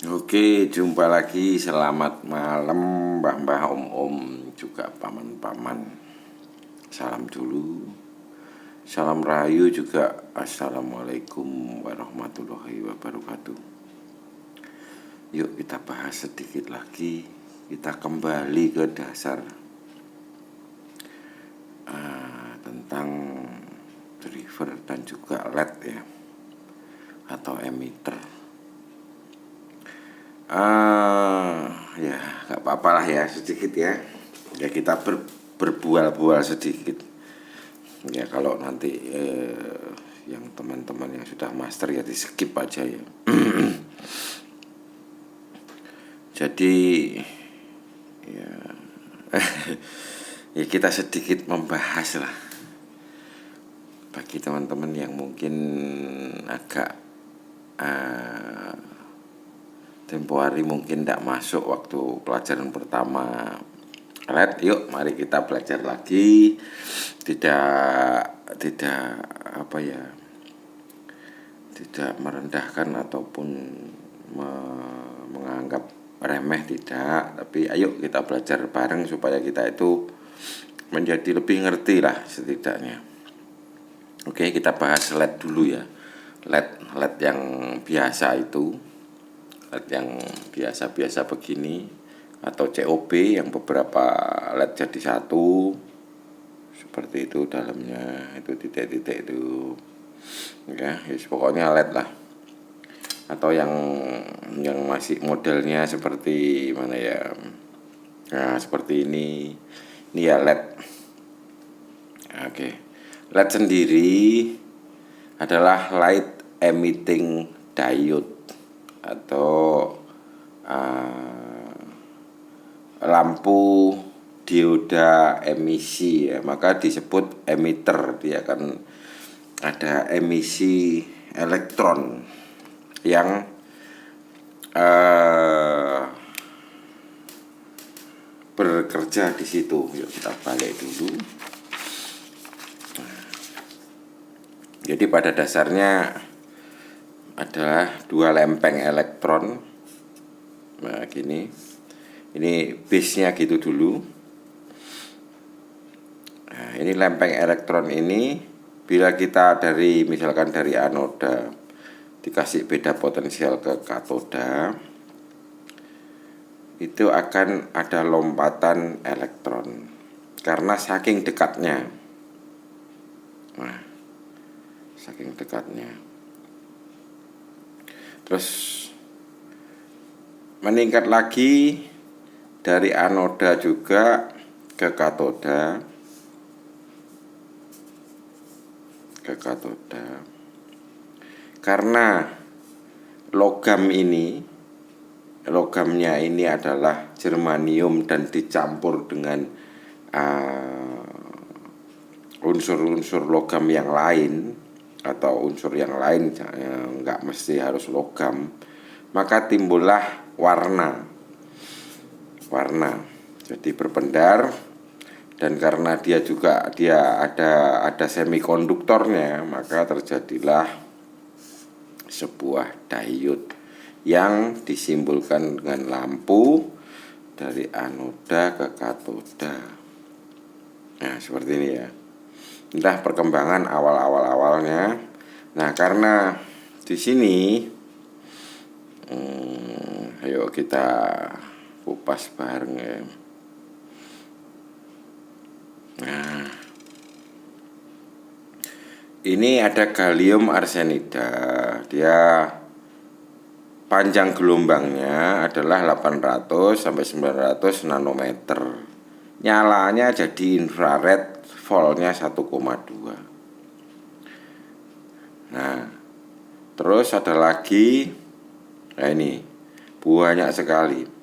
Oke, jumpa lagi. Selamat malam, mbah-mbah, om-om, juga paman-paman. Salam dulu. Salam rahayu juga. Assalamualaikum warahmatullahi wabarakatuh. Yuk kita bahas sedikit lagi. Kita kembali ke dasar tentang driver dan juga LED ya, atau emitter. Ya nggak apa-apa lah ya, sedikit ya. Ya kita berbual-bual sedikit. Ya kalau nanti yang teman-teman yang sudah master ya di skip aja ya. Jadi ya, ya kita sedikit membahas lah bagi teman-teman yang mungkin agak tempo hari mungkin tidak masuk waktu pelajaran pertama LED. Yuk mari kita belajar lagi. Tidak apa ya, tidak merendahkan ataupun menganggap remeh, tidak, tapi ayo kita belajar bareng supaya kita itu menjadi lebih ngerti lah setidaknya. Oke, kita bahas LED dulu ya. LED yang biasa itu, LED yang biasa-biasa begini, atau COB yang beberapa LED jadi satu seperti itu, dalamnya itu titik-titik itu ya, pokoknya LED lah. Atau yang masih modelnya seperti mana ya, nah seperti ini ya LED. Oke, LED sendiri adalah light emitting diode atau lampu dioda emisi ya, maka disebut emitter. Dia akan ada emisi elektron yang bekerja di situ. Yuk kita balik dulu. Jadi pada dasarnya adalah dua lempeng elektron. Nah gini, ini base-nya gitu dulu. Nah, ini lempeng elektron ini, bila kita misalkan dari anoda dikasih beda potensial ke katoda, itu akan ada lompatan elektron karena saking dekatnya. Nah, saking dekatnya. Terus meningkat lagi dari anoda juga ke katoda. Karena logamnya ini adalah germanium dan dicampur dengan unsur-unsur logam yang lain atau unsur yang lain, nggak mesti harus logam, maka timbullah warna jadi berpendar. Dan karena dia ada semikonduktornya, maka terjadilah sebuah diode yang disimbolkan dengan lampu dari anoda ke katoda. Nah seperti ini ya. Entah perkembangan awalnya. Nah karena di sini, ayo kita kupas bareng ya. Nah, ini ada gallium arsenida. Dia panjang gelombangnya adalah 800 sampai 900 nanometer. Nyalanya jadi infrared, voltnya 1,2. Nah, terus ada lagi, nah ini banyak sekali.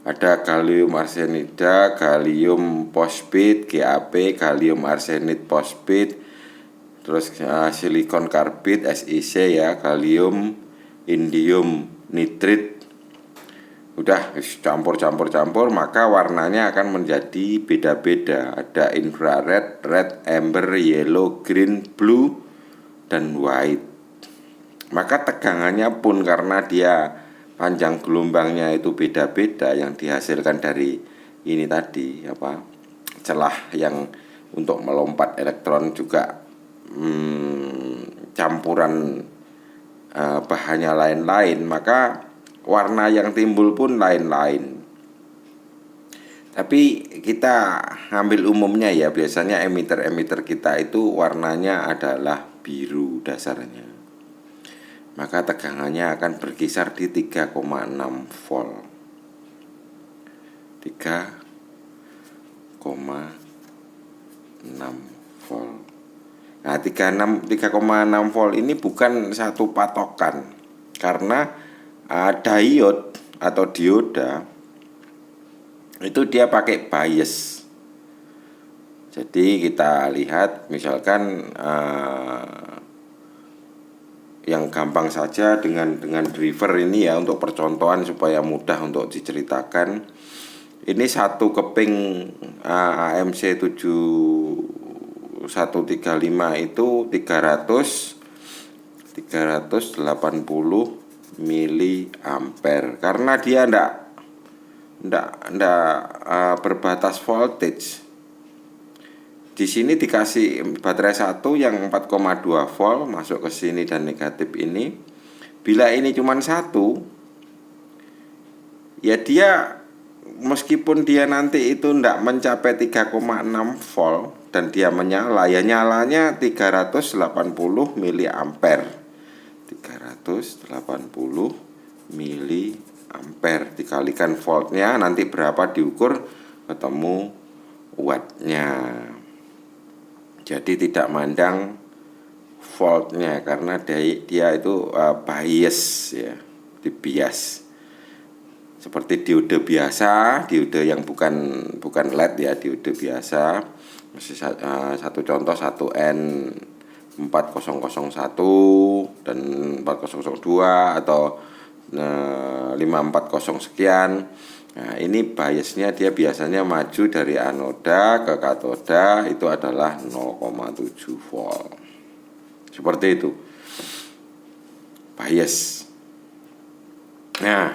Ada gallium arsenida, gallium phosphide, GaP, gallium arsenide phosphide, terus silikon karbid, SiC ya, gallium, indium nitrit. Udah campur, maka warnanya akan menjadi beda-beda. Ada infrared, red, amber, yellow, green, blue, dan white. Maka tegangannya pun karena dia panjang gelombangnya itu beda-beda yang dihasilkan dari ini tadi celah yang untuk melompat elektron juga campuran bahannya lain-lain, maka warna yang timbul pun lain-lain. Tapi kita ambil umumnya ya, biasanya emitter kita itu warnanya adalah biru dasarnya. Maka tegangannya akan berkisar di 3,6 volt. 3,6 volt. Nah, 3,6 volt ini bukan satu patokan, karena diode atau dioda itu dia pakai bias. Jadi kita lihat misalkan yang gampang saja dengan driver ini ya, untuk percontohan supaya mudah untuk diceritakan. Ini satu keping AMC 7135 itu 380 mili ampere, karena dia ndak berbatas voltage. Di sini dikasih baterai satu yang 4,2 volt masuk ke sini dan negatif ini. Bila ini cuma satu, ya dia meskipun dia nanti itu ndak mencapai 3,6 volt dan dia menyala, ya nyalanya 380 mili ampere. 380 mili ampere dikalikan voltnya, nanti berapa diukur ketemu wattnya. Jadi tidak mandang voltnya, karena dia itu bias ya, dibias. Seperti diode biasa, diode yang bukan LED ya, diode biasa. Satu contoh 1N 4001 dan 4002 atau 540 sekian. Nah, ini biasnya dia biasanya maju dari anoda ke katoda itu adalah 0,7 volt. Seperti itu. Bias. Nah,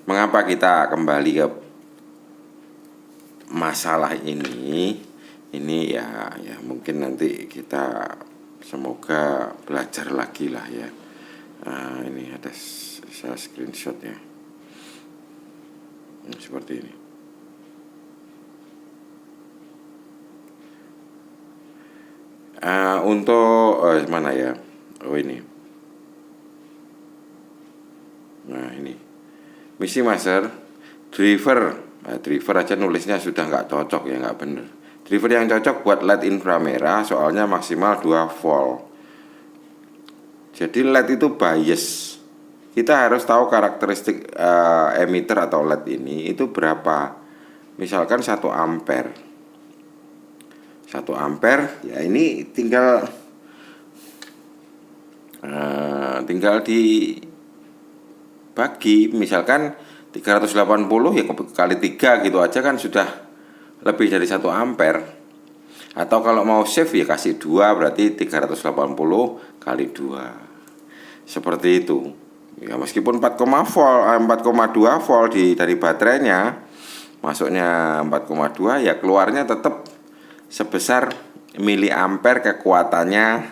mengapa kita kembali ke masalah ini? Ini ya mungkin nanti kita semoga belajar lagi lah ya. Ini ada saya screenshot ya. Seperti ini. Untuk mana ya? Oh ini. Nah ini. Misi master driver. Driver aja nulisnya sudah nggak cocok ya, nggak bener. Driver yang cocok buat LED inframerah soalnya maksimal 2 volt. Jadi LED itu bias. Kita harus tahu karakteristik emitter atau LED ini itu berapa. Misalkan 1 ampere. 1 ampere ya ini tinggal dibagi, misalkan 380 ya kali 3 gitu aja kan sudah lebih dari 1 ampere. Atau kalau mau save ya kasih 2, berarti 380 kali 2. Seperti itu. Ya meskipun 4,2 volt dari baterainya, masuknya 4,2 ya keluarnya tetap sebesar miliampere kekuatannya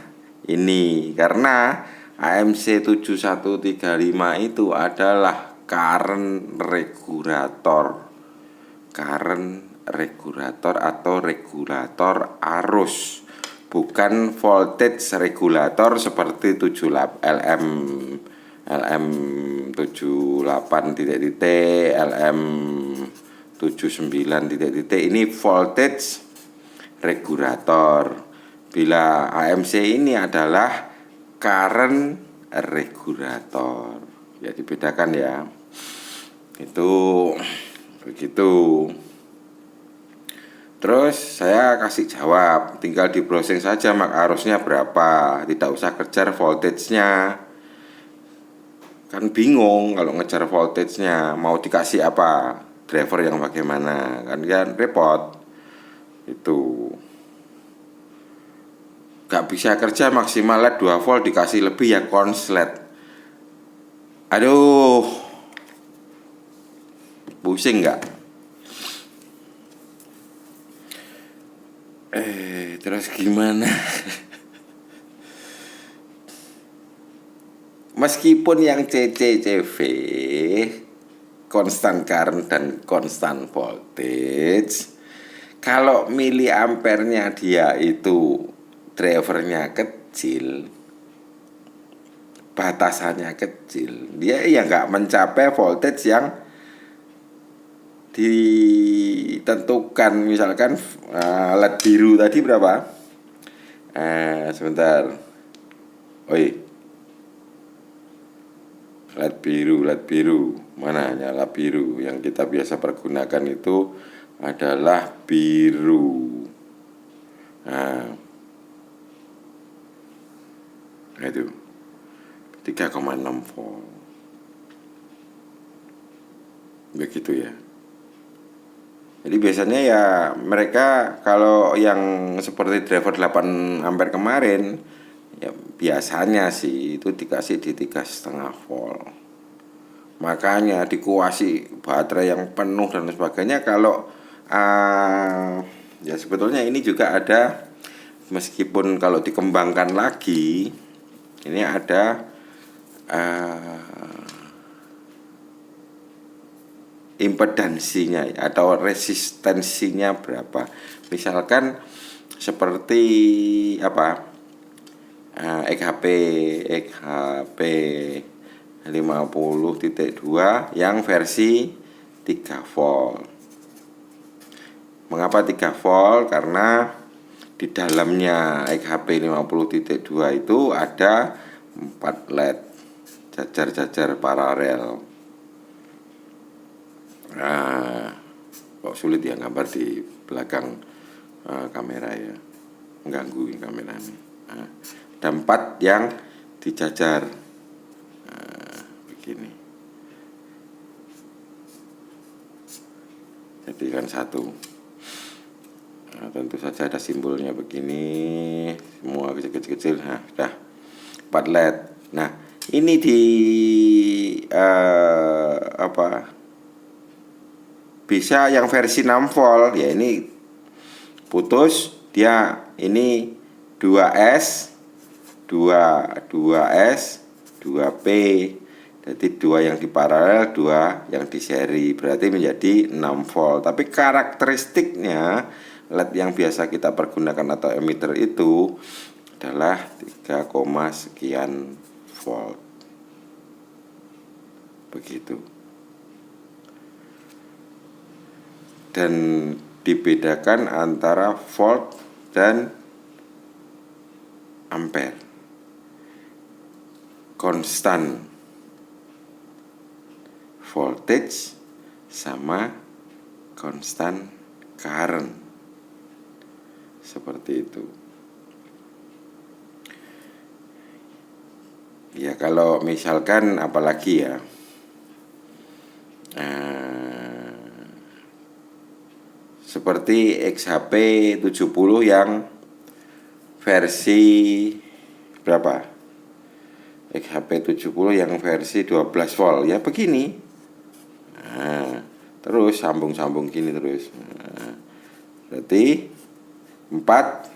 ini. Karena AMC 7135 itu adalah current regulator atau regulator arus, bukan voltage regulator seperti LM78 LM79 ini voltage regulator. Bila AMC ini adalah current regulator. Ya dibedakan ya. Itu begitu. Terus saya kasih jawab, tinggal di browsing saja mak arusnya berapa, tidak usah kejar voltage-nya. Kan bingung kalau ngejar voltage-nya, mau dikasih apa, driver yang bagaimana, kan repot. Itu gak bisa kerja maksimal LED 2 volt dikasih lebih ya konslet. Aduh, pusing nggak? Terus gimana? Meskipun yang CCCV constant current dan constant voltage, kalau miliampernya dia itu drivernya kecil, batasannya kecil, dia ya nggak mencapai voltage yang ditentukan. Misalkan LED biru tadi berapa? Sebentar. Oi, LED biru. Mana nyala biru? Yang kita biasa pergunakan itu adalah biru. Nah, itu 3,6 volt. Begitu ya. Jadi biasanya ya mereka kalau yang seperti driver 8 ampere kemarin, ya biasanya sih itu dikasih di 3,5 volt. Makanya dikuasi baterai yang penuh dan sebagainya. Kalau ya sebetulnya ini juga ada, meskipun kalau dikembangkan lagi ini ada impedansinya atau resistensinya berapa. Misalkan seperti apa, XHP 50.2 yang versi 3 volt. Mengapa 3 volt? Karena di dalamnya XHP 50.2 itu ada 4 LED jajar-jajar paralel. Nah, kok sulit ya gambar di belakang kamera ya, mengganggu kamera ini. Nah, ada 4 yang dijajar begini. Jadi kan satu. Nah, tentu saja ada simbolnya begini, semua kecil-kecil. Nah, sudah 4 LED. Nah, ini di bisa yang versi 6 volt ya, ini putus, dia ini 2S 2S 2P, jadi 2 yang di paralel, 2 yang di seri, berarti menjadi 6 volt. Tapi karakteristiknya LED yang biasa kita pergunakan atau emitter itu adalah 3, sekian volt. Begitu. Dan dibedakan antara volt dan ampere. Konstan voltage sama konstan current. Seperti itu. Ya kalau misalkan apalagi ya, seperti XHP 70 yang versi berapa? XHP 70 yang versi 12 volt ya begini. Nah, terus sambung-sambung gini terus. Nah, berarti 4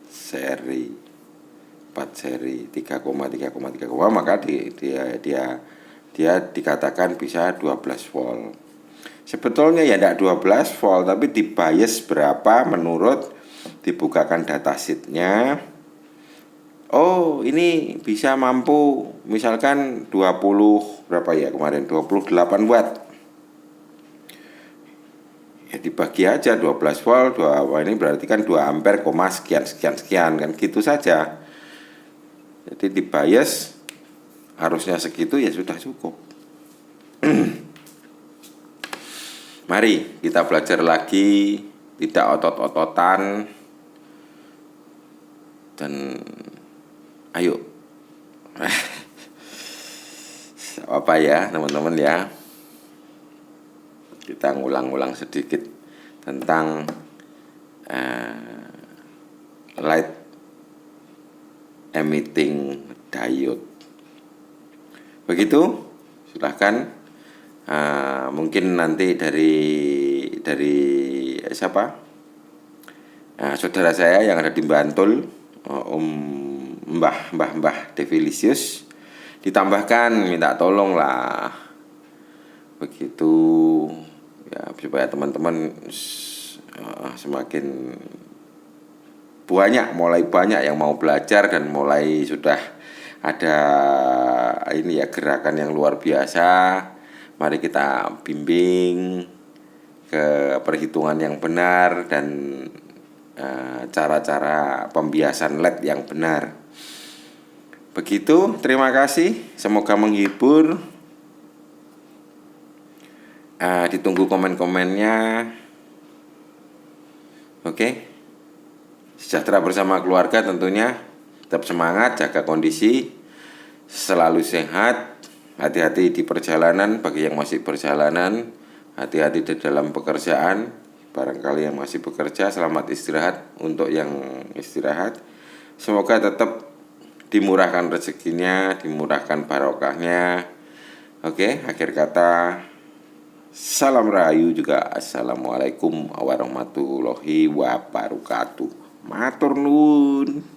seri 3,3,3, maka dia dikatakan bisa 12 volt. Sebetulnya ya tidak 12 volt, tapi di bias berapa menurut dibukakan datasheetnya. Oh, ini bisa mampu misalkan 20 berapa ya kemarin, 28 watt. Ya dibagi aja 12 volt, ini berarti kan 2 ampere, sekian kan gitu saja. Jadi di bias harusnya segitu ya sudah cukup. Mari kita belajar lagi, tidak otot-ototan, dan ayo apa ya teman-teman ya, kita ngulang-ulang sedikit tentang light emitting diode. Begitu, silahkan. Mungkin nanti dari siapa? Saudara saya yang ada di Bantul, Mbah Devilisius, ditambahkan, minta tolong lah. Begitu ya, supaya teman-teman semakin mulai banyak yang mau belajar, dan mulai sudah ada ini ya, gerakan yang luar biasa. Mari kita bimbing ke perhitungan yang benar dan cara-cara pembiasan LED yang benar. Begitu, terima kasih, semoga menghibur. Ditunggu komen-komennya. Oke. Sejahtera bersama keluarga tentunya. Tetap semangat, jaga kondisi, selalu sehat. Hati-hati di perjalanan bagi yang masih perjalanan. Hati-hati di dalam pekerjaan. Barangkali yang masih bekerja, selamat istirahat. Untuk yang istirahat, semoga tetap dimurahkan rezekinya, dimurahkan barokahnya. Oke, akhir kata, salam rahayu juga. Assalamualaikum warahmatullahi wabarakatuh. Matur nuwun.